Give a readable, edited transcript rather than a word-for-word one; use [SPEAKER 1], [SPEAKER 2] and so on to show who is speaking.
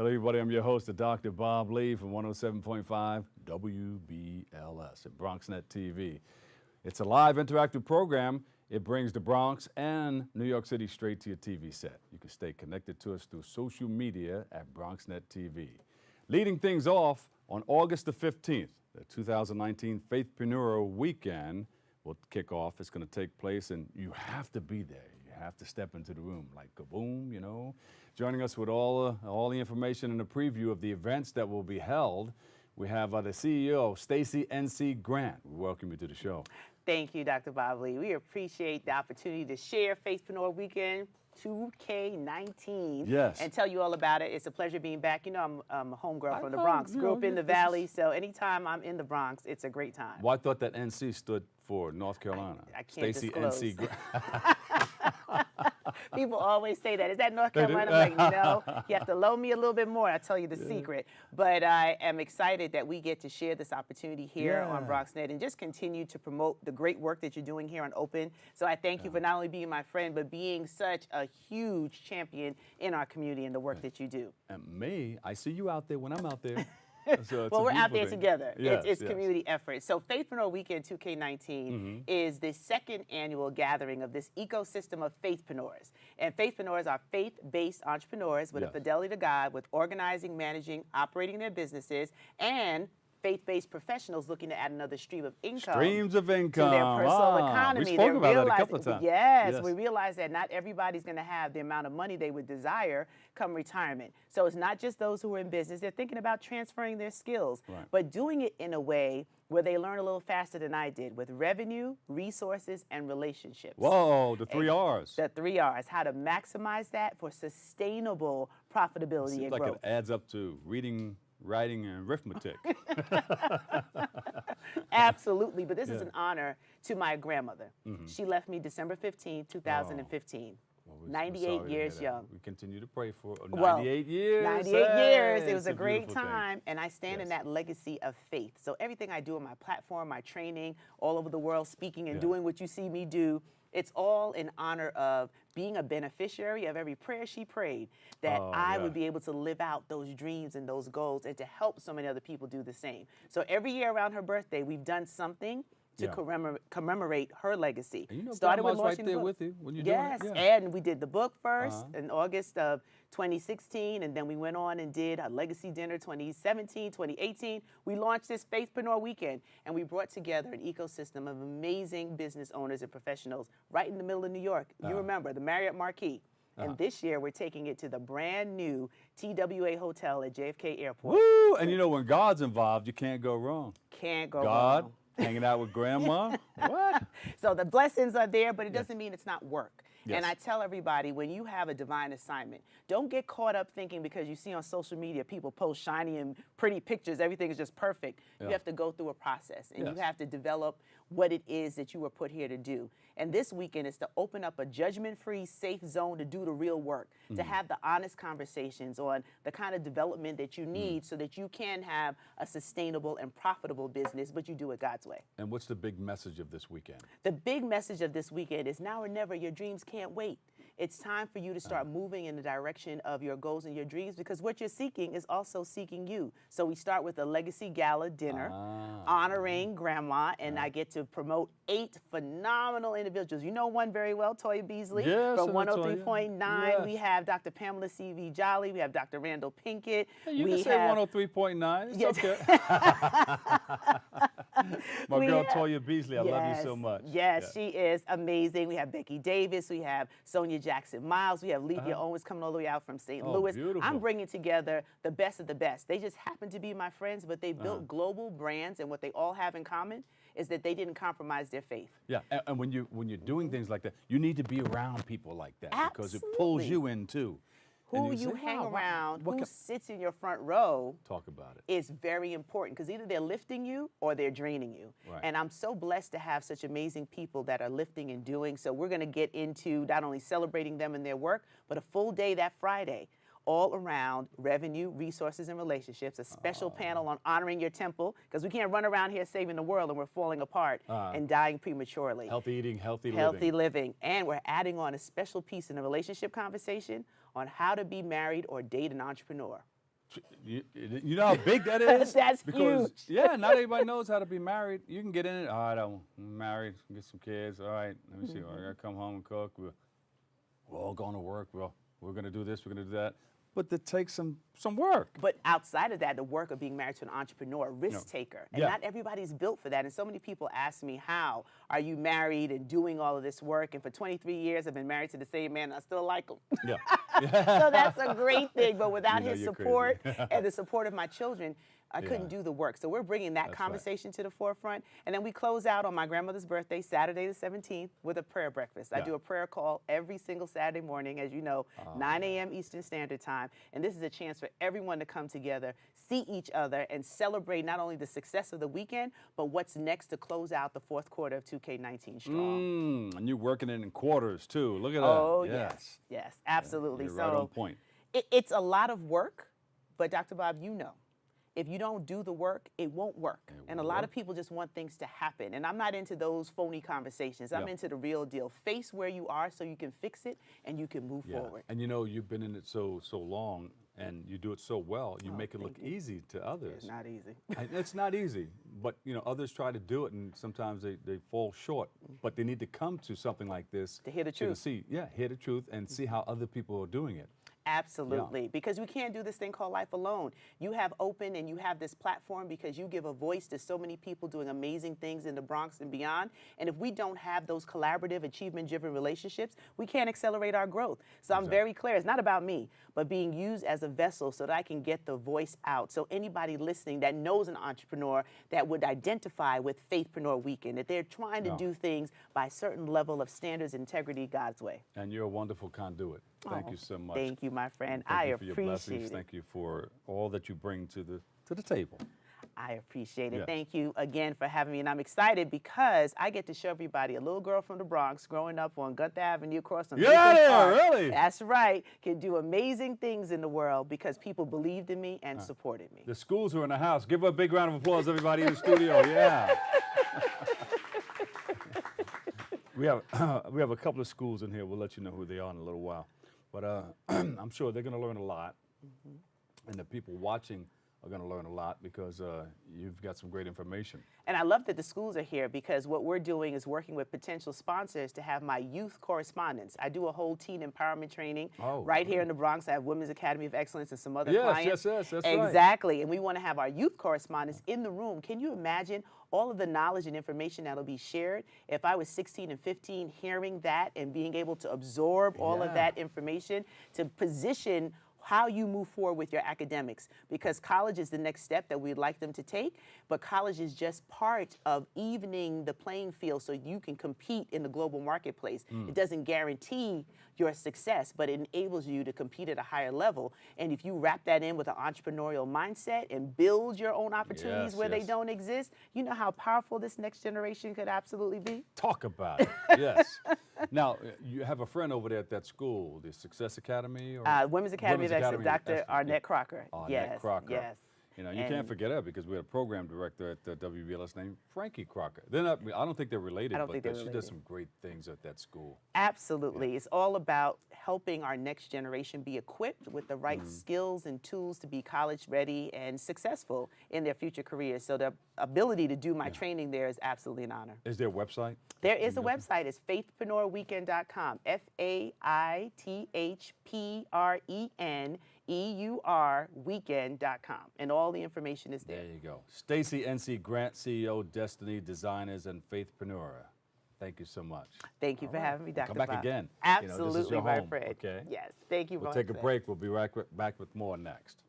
[SPEAKER 1] Hello, everybody. I'm your host, Dr. Bob Lee from 107.5 WBLS at Bronxnet TV. It's a live interactive program. It brings the Bronx and New York City straight to your TV set. You can stay connected to us through social media at Bronxnet TV. Leading things off on August the 15th, the 2019 Faithpreneur weekend will kick off. It's going to take place, and you have to be there. You have to step into the room like kaboom, you know. Joining us with all the information and a preview of the events that will be held, we have the CEO, Stacie N.C. Grant. We welcome you to the show.
[SPEAKER 2] Thank you, Dr. Bob Lee. We appreciate the opportunity to share Faithpreneur Weekend 2K19 and tell you all about it. It's a pleasure being back. You know, I'm a homegirl from the Bronx. Grew up in the Valley, so anytime I'm in the Bronx, it's a great time.
[SPEAKER 1] Well, I thought that NC stood for North Carolina.
[SPEAKER 2] I can't
[SPEAKER 1] Stacie
[SPEAKER 2] disclose.
[SPEAKER 1] NC Grant.
[SPEAKER 2] People always say that. Is that North Carolina? I'm like, no, you have to loan me a little bit more. I'll tell you the secret. But I am excited that we get to share this opportunity here on Bronxnet and just continue to promote the great work that you're doing here on Open. So I thank you for not only being my friend, but being such a huge champion in our community and the work that you do.
[SPEAKER 1] And me, I see you out there when I'm out there. So
[SPEAKER 2] well, we're out there together.
[SPEAKER 1] Yes,
[SPEAKER 2] it's community effort. So Faithpreneur Weekend 2K19 is the second annual gathering of this ecosystem of faithpreneurs. And faithpreneurs are faith-based entrepreneurs with a fidelity to God, with organizing, managing, operating their businesses, and faith-based professionals looking to add another stream of income.
[SPEAKER 1] Streams of income.
[SPEAKER 2] To their personal economy.
[SPEAKER 1] We spoke about that a couple of times.
[SPEAKER 2] Yes, we realize that not everybody's going to have the amount of money they would desire come retirement. So it's not just those who are in business. They're thinking about transferring their skills, but doing it in a way where they learn a little faster than I did, with revenue, resources, and relationships.
[SPEAKER 1] Whoa, the three R's.
[SPEAKER 2] The three R's, how to maximize that for sustainable profitability and growth.
[SPEAKER 1] Seems like it adds up to reading, writing, and arithmetic.
[SPEAKER 2] Absolutely, but this is an honor to my grandmother. She left me December 15, 2015.
[SPEAKER 1] Well,
[SPEAKER 2] 98 years young.
[SPEAKER 1] We continue to pray for 98
[SPEAKER 2] well,
[SPEAKER 1] years.
[SPEAKER 2] 98 years. It was a great time, and I stand in that legacy of faith. So everything I do on my platform, my training, all over the world, speaking and doing what you see me do, it's all in honor of being a beneficiary of every prayer she prayed, that I would be able to live out those dreams and those goals and to help so many other people do the same. So every year around her birthday, we've done something to commemorate her legacy.
[SPEAKER 1] And you know,
[SPEAKER 2] started with
[SPEAKER 1] right
[SPEAKER 2] launching
[SPEAKER 1] there
[SPEAKER 2] the book.
[SPEAKER 1] with you when you're doing it.
[SPEAKER 2] Yes, and we did the book first in August of 2016, and then we went on and did a legacy dinner 2017, 2018. We launched this Faithpreneur Weekend, and we brought together an ecosystem of amazing business owners and professionals right in the middle of New York. You remember, the Marriott Marquis. And this year, we're taking it to the brand new TWA Hotel at JFK Airport.
[SPEAKER 1] Woo! And you know, when God's involved, you can't go wrong.
[SPEAKER 2] Can't go
[SPEAKER 1] God,
[SPEAKER 2] wrong.
[SPEAKER 1] hanging out with grandma. What?
[SPEAKER 2] So the blessings are there, but it doesn't mean it's not work. And I tell everybody, when you have a divine assignment, don't get caught up thinking because you see on social media people post shiny and pretty pictures, everything is just perfect. You have to go through a process, and you have to develop what it is that you were put here to do. And this weekend is to open up a judgment-free, safe zone to do the real work, to have the honest conversations on the kind of development that you need so that you can have a sustainable and profitable business, but you do it God's way.
[SPEAKER 1] And what's the big message of this weekend?
[SPEAKER 2] The big message of this weekend is now or never. Your dreams can't wait. It's time for you to start moving in the direction of your goals and your dreams, because what you're seeking is also seeking you. So we start with a legacy gala dinner honoring grandma, and I get to promote 8 phenomenal individuals. You know one very well, Toya Beasley from 103.9. We have Dr. Pamela C.V. Jolly. We have Dr. Randall Pinkett.
[SPEAKER 1] You can say 103.9. It's okay. My girl Toya Beasley, I love you so much.
[SPEAKER 2] Yes, she is amazing. We have Becky Davis. We have Sonia Jackson Miles. We have Lethea Owens coming all the way out from St. Louis.
[SPEAKER 1] Beautiful.
[SPEAKER 2] I'm bringing together the best of the best. They just happen to be my friends, but they built global brands, and what they all have in common is that they didn't compromise their faith.
[SPEAKER 1] Yeah, and when you're doing things like that, you need to be around people like that because it pulls you in too.
[SPEAKER 2] Who you hang around, who sits in your front row,
[SPEAKER 1] talk about it,
[SPEAKER 2] is very important, because either they're lifting you or they're draining you. And I'm so blessed to have such amazing people that are lifting and doing. So we're going to get into not only celebrating them and their work, but a full day that Friday, all around revenue, resources, and relationships, a special panel on honoring your temple, because we can't run around here saving the world and we're falling apart and dying prematurely.
[SPEAKER 1] Healthy eating, healthy living.
[SPEAKER 2] Healthy living. And we're adding on a special piece in the relationship conversation on how to be married or date an entrepreneur.
[SPEAKER 1] You know how big that is?
[SPEAKER 2] That's
[SPEAKER 1] because,
[SPEAKER 2] huge.
[SPEAKER 1] Yeah, not everybody knows how to be married. You can get in it. All right, I'm married, get some kids. All right, let me see. I got to come home and cook. We're all going to work. We're going to do this. We're going to do that. But it takes some work.
[SPEAKER 2] But outside of that, the work of being married to an entrepreneur, risk taker, and not everybody's built for that. And so many people ask me, how are you married and doing all of this work? And for 23 years, I've been married to the same man, and I still like him.
[SPEAKER 1] Yeah.
[SPEAKER 2] So that's a great thing. But without his support
[SPEAKER 1] crazy.
[SPEAKER 2] and the support of my children, I couldn't do the work. So we're bringing that conversation to the forefront. And then we close out on my grandmother's birthday, Saturday the 17th, with a prayer breakfast. I do a prayer call every single Saturday morning, as you know, 9 a.m. Eastern Standard Time. And this is a chance for everyone to come together, see each other, and celebrate not only the success of the weekend, but what's next to close out the fourth quarter of 2K19 strong.
[SPEAKER 1] And you're working it in quarters, too. Look at that.
[SPEAKER 2] Oh, yes, absolutely.
[SPEAKER 1] You're right on point.
[SPEAKER 2] It's a lot of work, but Dr. Bob, you know, if you don't do the work, it won't work. And a lot of people just want things to happen. And I'm not into those phony conversations. I'm into the real deal. Face where you are so you can fix it and you can move forward.
[SPEAKER 1] And you know, you've been in it so long and you do it so well, you make it look easy to others.
[SPEAKER 2] It's not easy.
[SPEAKER 1] It's not easy, but you know, others try to do it and sometimes they fall short. But they need to come to something like this
[SPEAKER 2] to hear the truth.
[SPEAKER 1] Hear the truth and see how other people are doing it.
[SPEAKER 2] Absolutely, because we can't do this thing called life alone. You have open and you have this platform because you give a voice to so many people doing amazing things in the Bronx and beyond. And if we don't have those collaborative, achievement-driven relationships, we can't accelerate our growth. So I'm very clear, it's not about me, but being used as a vessel so that I can get the voice out. So anybody listening that knows an entrepreneur that would identify with Faithpreneur Weekend, that they're trying to do things by a certain level of standards, integrity, God's way.
[SPEAKER 1] And you're a wonderful conduit. Thank you so much.
[SPEAKER 2] Thank you, my friend.
[SPEAKER 1] Thank
[SPEAKER 2] I
[SPEAKER 1] you for your blessings.
[SPEAKER 2] appreciate it.
[SPEAKER 1] Thank you for all that you bring to the table.
[SPEAKER 2] I appreciate it.
[SPEAKER 1] Yeah.
[SPEAKER 2] Thank you again for having me. And I'm excited because I get to show everybody a little girl from the Bronx growing up on Gunther Avenue across from Beacon Park.
[SPEAKER 1] Really?
[SPEAKER 2] That's right. Can do amazing things in the world because people believed in me and supported me.
[SPEAKER 1] The schools are in the house. Give her a big round of applause, everybody in the studio. Yeah. We have a couple of schools in here. We'll let you know who they are in a little while. But I'm sure they're going to learn a lot. And the people watching are going to learn a lot because you've got some great information.
[SPEAKER 2] And I love that the schools are here because what we're doing is working with potential sponsors to have my youth correspondents. I do a whole teen empowerment training here in the Bronx. I have Women's Academy of Excellence and some other clients.
[SPEAKER 1] Yes, that's
[SPEAKER 2] exactly. Right. And we want to have our youth correspondents in the room. Can you imagine all of the knowledge and information that'll be shared? If I was 16 and 15 hearing that and being able to absorb all of that information to position how you move forward with your academics, because college is the next step that we'd like them to take, but college is just part of evening the playing field so you can compete in the global marketplace. It doesn't guarantee your success, but it enables you to compete at a higher level. And if you wrap that in with an entrepreneurial mindset and build your own opportunities where they don't exist, you know how powerful this next generation could absolutely be?
[SPEAKER 1] Talk about it, yes. Now, you have a friend over there at that school, the Success Academy? Or
[SPEAKER 2] Women's Academy of Excellence, Dr. Arnett Crocker.
[SPEAKER 1] Arnett Crocker.
[SPEAKER 2] Yes.
[SPEAKER 1] You know, you can't forget her because we had a program director at WBLS named Frankie Crocker. They're not, I don't think they're related, but she does some great things at that school.
[SPEAKER 2] Absolutely. It's all about helping our next generation be equipped with the right skills and tools to be college ready and successful in their future careers. So the ability to do my training there is absolutely an honor.
[SPEAKER 1] Is there a website?
[SPEAKER 2] There is a website. It's faithpreneurweekend.com. FAITHPRENEUR weekend.com. And all the information is there.
[SPEAKER 1] There you go. Stacie NC Grant, CEO, Destiny Designers, and Faithpreneur. Thank you so much.
[SPEAKER 2] Thank you for having me, Dr.
[SPEAKER 1] Come back
[SPEAKER 2] Bob.
[SPEAKER 1] again.
[SPEAKER 2] Absolutely,
[SPEAKER 1] You know, this is your
[SPEAKER 2] my
[SPEAKER 1] home,
[SPEAKER 2] friend.
[SPEAKER 1] okay?
[SPEAKER 2] Yes. Thank you,
[SPEAKER 1] We'll take a break. We'll be back with more next.